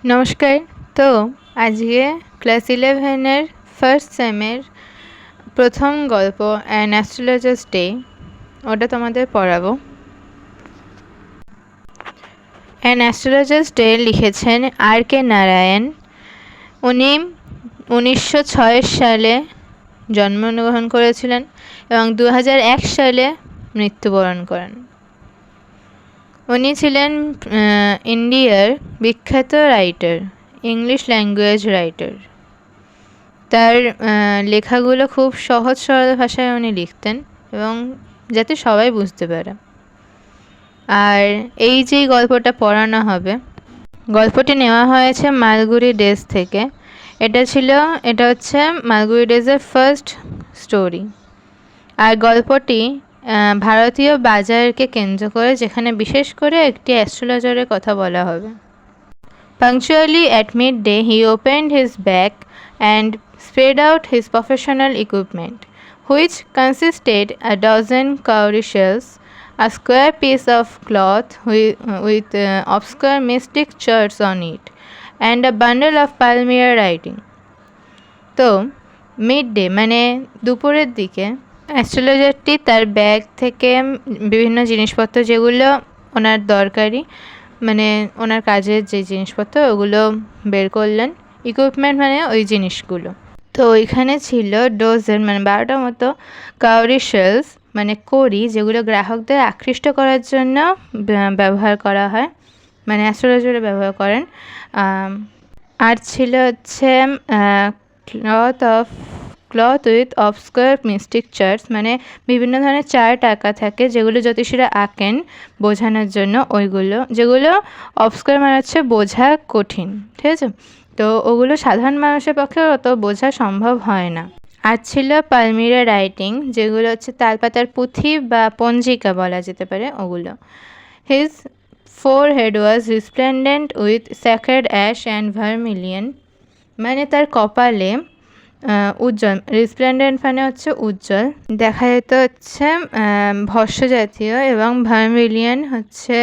নমস্কার। তো আজকে ক্লাস 11-এর ফার্স্ট সেমের প্রথম গল্প অ্যান অ্যাস্ট্রোলজার্স ডে ওটা তোমাদের পড়াবো। অ্যান অ্যাস্ট্রোলজার্স ডে লিখেছেন আর.কে. নারায়ণ। উনি 1906 সালে জন্মগ্রহণ করেছিলেন এবং 2001 সালে মৃত্যুবরণ করেন। উনি ছিলেন ইন্ডিয়ার বিখ্যাত রাইটার, ইংলিশ ল্যাঙ্গুয়েজ রাইটার। তার লেখাগুলো খুব সহজ সরল ভাষায় উনি লিখতেন এবং যাতে সবাই বুঝতে পারে। আর এই যে গল্পটা পড়ানো হবে, গল্পটি নেওয়া হয়েছে মালগুড়ি ডেজ থেকে। এটা হচ্ছে মালগুড়ি ডেজের ফার্স্ট স্টোরি। আর গল্পটি ভারতীয় বাজারকে কেন্দ্র করে, যেখানে বিশেষ করে একটি অ্যাস্ট্রোলজারের কথা বলা হবে। Punctually at midday, he opened his bag and spread out his professional equipment, which consisted a dozen cowrie shells, a square piece of cloth with obscure mystic charts on it, and a bundle of Palmyra writing. তো mid day মানে দুপুরের দিকে অ্যাস্ট্রোলজারটি তার bag থেকে বিভিন্ন জিনিসপত্র, যেগুলো ওনার দরকারি, মানে ওনার কাজের যে জিনিসপত্র, ওগুলো বের করলেন। ইকুইপমেন্ট মানে ওই জিনিসগুলো। তো ওইখানে ছিল ডোজেন মানে 12টার মতো কাউরি শেলস, মানে কড়ি, যেগুলো গ্রাহকদের আকৃষ্ট করার জন্য ব্যবহার করা হয়, মানে অ্যাস্ট্রোলজারে ব্যবহার করেন। আর ছিল হচ্ছে ক্লথ উইথ অবস্কার মিস্টিক চার্টস, মানে বিভিন্ন ধরনের চার্ট আঁকা থাকে যেগুলো জ্যোতিষীরা আঁকেন বোঝানোর জন্য। ওইগুলো যেগুলো অবস্কার মানে হচ্ছে বোঝা কঠিন, ঠিক আছে? তো ওগুলো সাধারণ মানুষের পক্ষে অত বোঝা সম্ভব হয় না। আর ছিল পালমিরা রাইটিং, যেগুলো হচ্ছে তালপাতার পুঁথি বা পঞ্জিকা বলা যেতে পারে, ওগুলো। His forehead was resplendent with sacred ash and vermilion, মানে তার কপালে উজ্জ্বল, রিসপ্লেন্ডেন্ট মানে হচ্ছে উজ্জ্বল, দেখা যেত হচ্ছে ভস্য জাতীয়, এবং ভার্মিলিয়ন হচ্ছে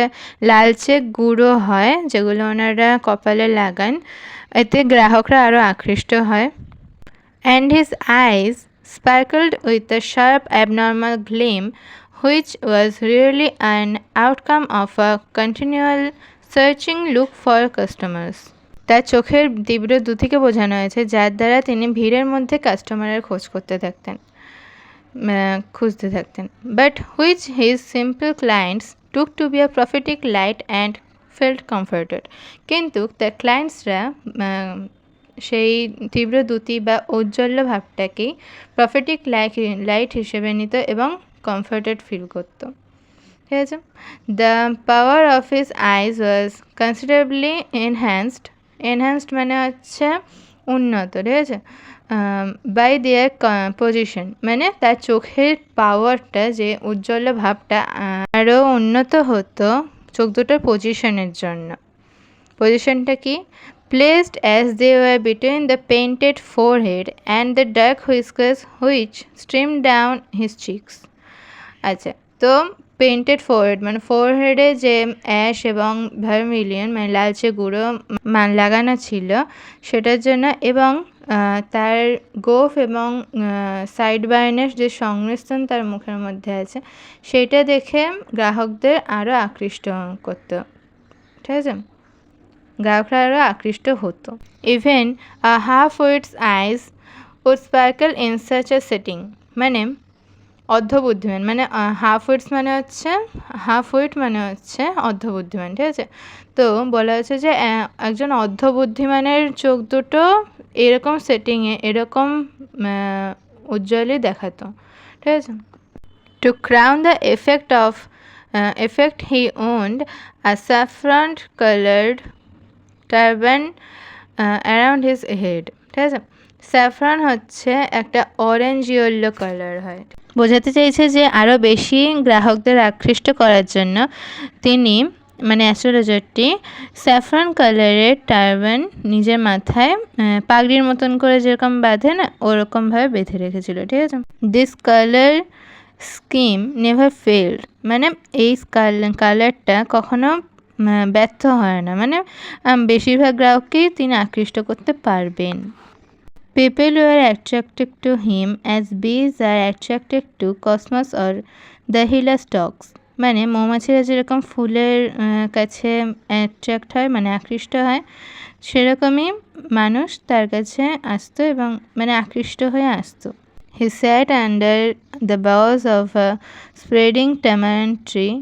লালচে গুঁড়ো হয়, যেগুলো ওনারা কপালে লাগান, এতে গ্রাহকরা আরও আকৃষ্ট হয়। And his eyes sparkled with a sharp abnormal gleam, which was really an outcome of a continual searching look for customers. তার চোখের তীব্র দ্যুতিকে বোঝানো হয়েছে, যার দ্বারা তিনি ভিড়ের মধ্যে কাস্টমারের খুঁজতে থাকতেন। But which his simple clients took to be a prophetic light and felt comforted. কিন্তু তার ক্লায়েন্টসরা সেই তীব্র দ্যুতি বা ঔজ্জ্বল্য ভাবটাকেই প্রফিটিক লাইট হিসেবে নিত এবং কমফর্টেড ফিল করত, ঠিক আছে? The power of his eyes was considerably enhanced মানে হচ্ছে উন্নত, ঠিক আছে? বাই দেয়ার পজিশন, মানে তার চোখের পাওয়ারটা, যে উজ্জ্বল ভাবটা, আরও উন্নত হতো চোখ দুটোর পজিশনের জন্য। পজিশনটা কি? Placed as they were between the painted forehead and the dark whiskers which streamed down his cheeks. আচ্ছা, তো পেইন্টেড ফোরহেড মানে ফোরহেডে যে অ্যাশ এবং ভার্মিলিয়ন মানে লালচে গুঁড়ো লাগানো ছিল সেটার জন্য, এবং তার গোফ এবং সাইড বার্নের যে সংমিশ্রণ তার মুখের মধ্যে আছে, সেটা দেখে গ্রাহকদের আরও আকৃষ্ট করতো, ঠিক আছে? গ্রাহকরা আরও আকৃষ্ট হতো। Even a half wit's eyes would sparkle in such a setting, মানে অর্ধবুদ্ধিমান, মানে হাফ উইট মানে হচ্ছে অর্ধবুদ্ধিমান, ঠিক আছে? তো বলা হচ্ছে যে একজন অর্ধবুদ্ধিমানের চোখ দুটো এরকম সেটিংয়ে এরকম উজ্জ্বলই দেখাতো, ঠিক আছে? To crown the effect he owned a saffron colored turban around his head, ঠিক আছে? স্যাফরান হচ্ছে একটা অরেঞ্জ ইয়েলো কালার হয়, বোঝাতে চাইছে যে আরও বেশি গ্রাহকদের আকৃষ্ট করার জন্য তিনি, মানে অ্যাস্ট্রোলজারটি, স্যাফরান কালারের টার্বান নিজের মাথায় পাগড়ির মতন করে যেরকম বাঁধে না, ওরকমভাবে বেঁধে রেখেছিল, ঠিক আছে? This colour scheme never failed, মানে এই কালারটা কখনো ব্যর্থ হয় না, মানে বেশিরভাগ গ্রাহককেই তিনি আকৃষ্ট করতে পারবেন। People were attracted to him as bees are attracted to cosmos or the Hila stalks. মানে মৌমাছিরা যেরকম ফুলের কাছে অ্যাট্রাক্ট হয়, মানে আকৃষ্ট হয়, সেরকমই মানুষ তার কাছে আসতো এবং মানে আকৃষ্ট হয়ে আসতো। He sat under the boughs of a spreading tamarind tree,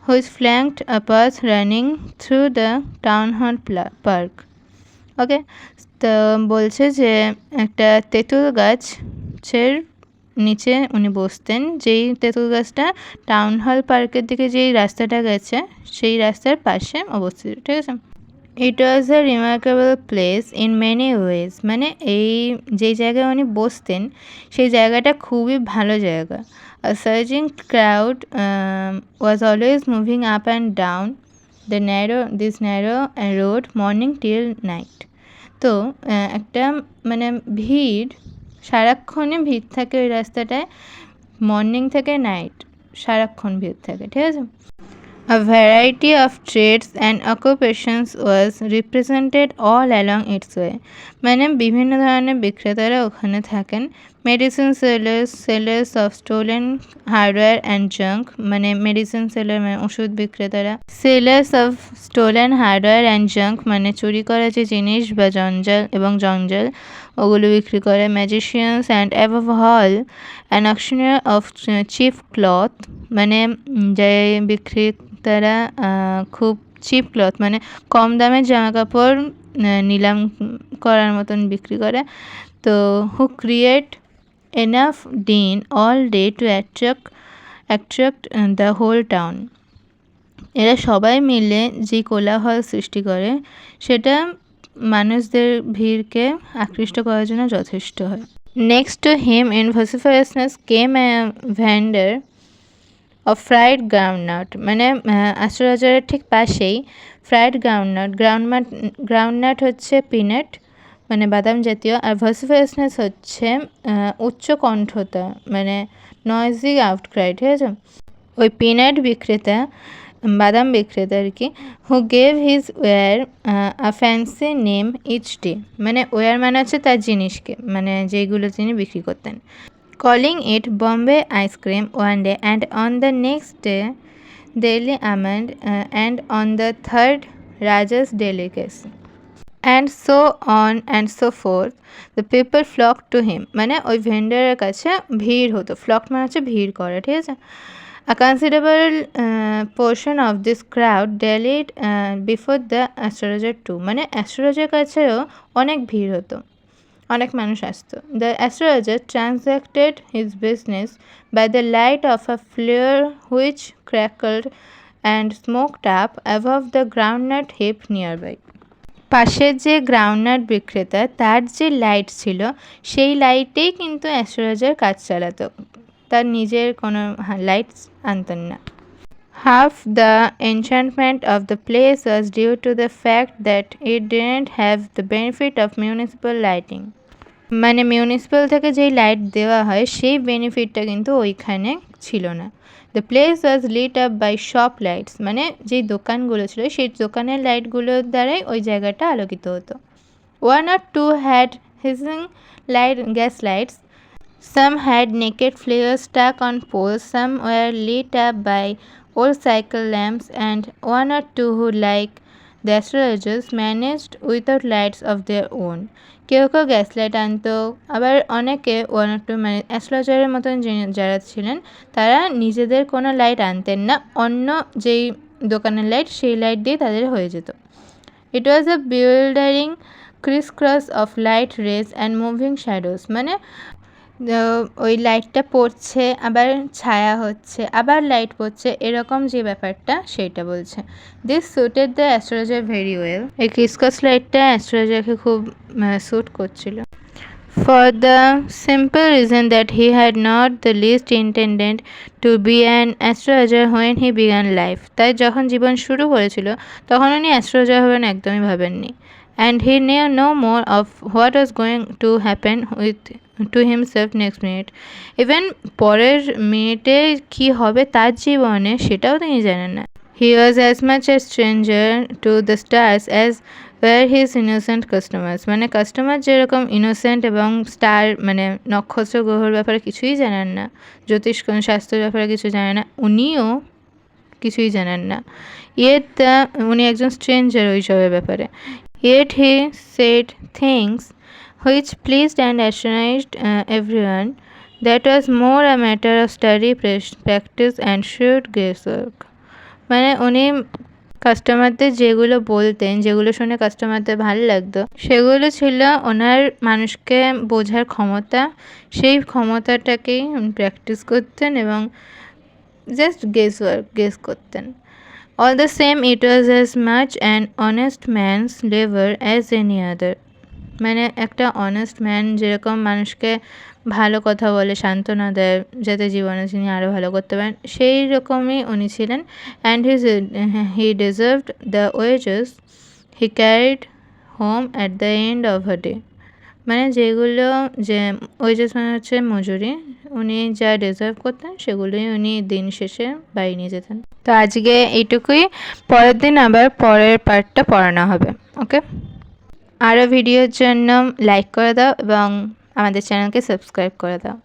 which flanked a path running through the town hall park. ওকে, তো বলছে যে একটা তেঁতুল গাছের নিচে উনি বসতেন, যেই তেঁতুল গাছটা টাউন হল পার্কের দিকে যেই রাস্তাটা গেছে সেই রাস্তার পাশে অবস্থিত, ঠিক আছে। It was a remarkable place in many ways, মানে এই যেই জায়গায় উনি বসতেন সেই জায়গাটা খুবই ভালো জায়গা। A surging crowd was always moving up and down this narrow road morning till night. তো একটা মানে ভিড়, সারাক্ষণই ভিড় থাকে ওই রাস্তাটায়, মর্নিং থেকে নাইট সারাক্ষণ ভিড় থাকে, ঠিক আছে। A variety of trades and occupations was represented all along its way. মানে বিভিন্ন ধরনের বিক্রেতারা ওখানে থাকেন। Medicine sellers of stolen hardware and junk, মানে মেডিসিন সেলার মানে ওষুধ বিক্রেতারা। Sellers of stolen hardware and junk, মানে চুরি করা যে জিনিস বা জঞ্জাল ওগুলো বিক্রি করে। Magicians and above all an auctioneer of cheap cloth, মানে যে বিক্রেতারা খুব চিপ ক্লথ মানে কম দামের জামা কাপড় নিলাম করার মতন বিক্রি করে। তো who create enough din all day to attract the whole town. এরা সবাই মিলে যে কোলাহল সৃষ্টি করে সেটা মানুষদের ভিড়কে আকৃষ্ট করার জন্য যথেষ্ট হয়। Next to him in vociferousness came a vendor of fried groundnut, মানে আশ্চর্যের ঠিক পাশেই ফ্রাইড গ্রাউন্ডনাট হচ্ছে পিনাট, মানে বাদাম জাতীয়, আর ভসিফারাসনেস হচ্ছে উচ্চ কণ্ঠতা, মানে নয়েজি আউটক্রাই, ঠিক আছে। ওই পিনাট বিক্রেতা, বাদাম বিক্রেতা আর কি, who gave his ware a fancy name each day, মানে ওয়্যার মানে হচ্ছে তার জিনিসকে, মানে যেইগুলো তিনি বিক্রি করতেন। Calling it Bombay ice cream one day, and on the next day Delhi almond, and on the third Raja's delicacy, and so on and so forth. The people flocked to him, মানে ওই ভেন্ডারের কাছে ভিড় হতো। Flock মানে হচ্ছে ভিড় করা, ঠিক আছে। A considerable portion of this crowd dallied before the astrologer too, মানে অ্যাস্ট্রোলজার কাছেও অনেক ভিড় হতো, অনেক মানুষ আসতো। The astrologer transacted his business by the light of a flare which crackled and smoked up above the groundnut heap nearby. পাশের যে গ্রাউন্ডনাট বিক্রেতা, তার যে লাইট ছিল সেই লাইটেই কিন্তু অ্যাস্ট্রোলজার কাজ চালাতো, তার নিজের কোনো লাইটস আনতেন না। Half the enchantment of the place was due to the fact that it didn't have the benefit of municipal lighting. মানে মিউনিসিপ্যাল থেকে যেই লাইট দেওয়া হয় সেই বেনিফিটটা কিন্তু ওইখানে ছিল না। The place was lit up by shop lights, মানে যেই দোকানগুলো ছিল সেই দোকানের লাইটগুলোর দ্বারাই ওই জায়গাটা আলোকিত হতো। One or two had hissing gas lights, some had naked flares stuck on poles, some were lit up by old cycle lamps, and one or two who, like the astrologers, managed without lights of their own. কেউ কেউ gas light আনতো, আবার অনেকে one or two, মানে অ্যাস্ট্রোলজারের মতন যারা ছিলেন তারা নিজেদের কোনো লাইট আনতেন না, অন্য যেই দোকানের লাইট সেই লাইট দিয়ে তাদের হয়ে যেত। It was a bewildering crisscross of light rays and moving shadows, মানে ওই লাইটটা পড়ছে আবার ছায়া হচ্ছে আবার লাইট পড়ছে, এরকম যে ব্যাপারটা সেইটা বলছে। This suited the astrologer very well, এই ক্রিসক্রস লাইটটা অ্যাস্ট্রোলজারকে খুব স্যুট করছিল। For the simple reason that he had not the least intended to be an astrologer when he began life, তাই যখন জীবন শুরু করেছিল তখন উনি অ্যাস্ট্রোলজার হবেন একদমই ভাবেননি। And he knew no more of what was going to happen to himself next minute. Even পরের মিনিটে কি হবে তার জীবনে সেটাও তিনি জানেন না। He was as much a stranger to the stars as were his innocent customers. মানে কাস্টমার যেরকম ইনোসেন্ট এবং স্টার মানে নক্ষত্র গ্রহর ব্যাপারে কিছুই জানেন না, জ্যোতিষ শাস্ত্রের ব্যাপারে কিছু জানেন না, উনিও কিছুই জানেন না। ইয়েট উনি একজন স্ট্রেঞ্জার ওইসবের ব্যাপারে। Yet he said things which pleased and astonished everyone. That was more a matter of study, practice and shrewd guesswork. মানে উনি কাস্টমারদের যেগুলো বলতেন, যেগুলো শুনে কাস্টমারদের ভালো লাগতো, সেগুলো ছিল ওনার মানুষকে বোঝার ক্ষমতা। সেই ক্ষমতাটাকেই উনি প্র্যাকটিস করতেন এবং জাস্ট গেস করতেন। All the same, it was as much an honest man's labor as any other. মানে একটা অনেস্ট ম্যান যেরকম মানুষকে ভালো কথা বলে, সান্ত্বনা দেয়, যাতে জীবনে তিনি আরও ভালো করতে পারেন, সেই রকমই উনি ছিলেন। And he deserved the wages he carried home at the end of a day. মানে যেগুলো যে ওয়েজেস মানে হচ্ছে মজুরি, উনি যা ডিজার্ভ করতেন সেগুলোই উনি দিন শেষে বাড়ি নিয়ে যেতেন। তো আজকে এইটুকুই, পরের দিন আবার পরের পার্টটা পড়ানো হবে। ওকে, আরও ভিডিওর জন্য লাইক করে দাও এবং আমাদের চ্যানেলকে সাবস্ক্রাইব করে দাও।